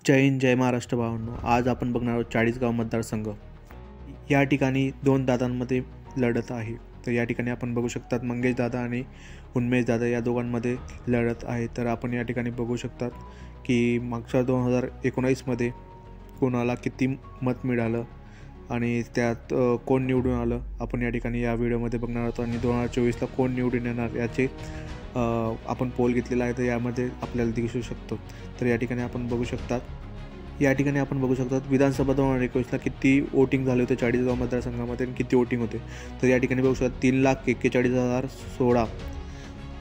जय हिंद जय महाराष्ट्र भावांनो, आज आपण बघणार आहोत चाळीसगाव मतदारसंघ। या ठिकाणी दोन दादांमध्ये लढत आहे। तर या ठिकाणी आपण बघू शकतात मंगेश दादा आणि उन्मेश दादा या दोघांमध्ये लढत आहे। तर आपण या ठिकाणी बघू शकतात की मागच्या 2019 मध्ये कोणाला किती मत मिळालं आणि त्यात कोण निवडून आलं आपण या ठिकाणी या व्हिडिओमध्ये बघणार आहोत। आणि 2024 ला कोण निवडून येणार याचे आपण पोल घेतलेला आहे, तर यामध्ये आपल्याला दिसू शकतो। तर या ठिकाणी आपण बघू शकतात विधानसभा 2021 ला किती वोटिंग झाले होते चाळीसगाव मतदारसंघामध्ये आणि किती वोटिंग होते। तर या ठिकाणी बघू शकतात 3,41,016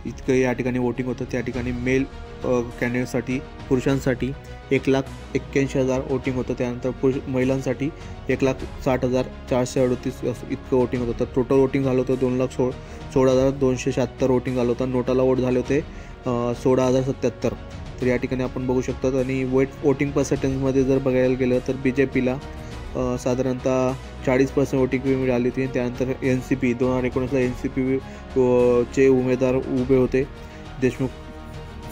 इतकं या ठिकाणी वोटिंग होतं। त्या ठिकाणी मेल कॅन्डिडेटसाठी पुरुषांसाठी 1,81,000 वोटिंग होतं। त्यानंतर महिलांसाठी 1,60,438 इतकं वोटिंग होतं। तर टोटल वोटिंग झालं होतं 2,16,276 वोटिंग झालं होतं। नोटाला वोट झाले होते 16,077। तर या ठिकाणी आपण बघू शकतात। आणि वोटिंग पर्सेंटेजमध्ये जर बघायला गेलं तर BJPला साधारणतः 40% वोटिंग मिळाली होती। त्यानंतर NCP 2019ला NCP चे उमेदवार उभे होते देशमुख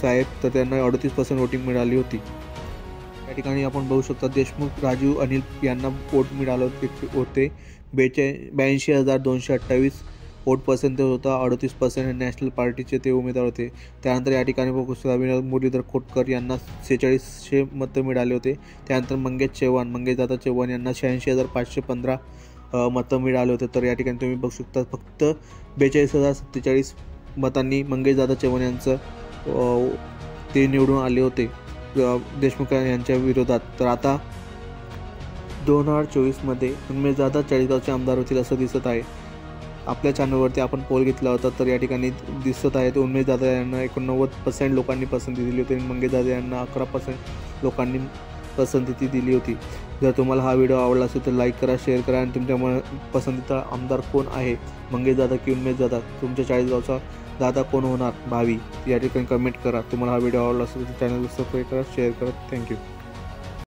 साहेब, तर त्यांना 38% वोटिंग मिळाली होती। या ठिकाणी आपण बघू शकता देशमुख राजू अनिल यांना वोट मिळाले होते 82,228 वोट पर्सेंटेज होता। 38% नॅशनल पार्टीचे ते उमेदवार होते। त्यानंतर या ठिकाणी बघू शकता मुरलीधर खोटकर यांना 4600 मतं मिळाले होते। त्यानंतर मंगेश दादा चव्हाण यांना 86,515 मतं मिळाले होते। तर या ठिकाणी तुम्ही बघू शकता फक्त 42,047 मतांनी मंगेश दादा चव्हाण यांचं ते निवडून आले होते देशमुख यांच्या विरोधात। तर आता 2024 मध्ये उन्मेश दादा चाळीसगावचे आमदार होतील असं दिसत आहे। आपल्या चॅनलवरती आपण पोल घेतला होता, तर या ठिकाणी दिसत आहे उन्मेश दादा यांना 89% लोकांनी पसंती दिली होती आणि मंगेश दादा यांना 11% लोकांनी पसंती दिली होती। जर तुम्हाला हा व्हिडिओ आवडला असेल तर लाईक करा, शेअर करा आणि तुमच्या पसंतीचा आमदार कोण आहे, मंगेश दादा की उन्मेश दादा, तुमच्या चाळीसगावचा दादा कोण होणार भावी, या ठिकाणी कमेंट करा। तुम्हाला हा व्हिडिओ आवडला असेल तर चॅनल सबस्क्राईब करा, शेअर करा। थँक्यू।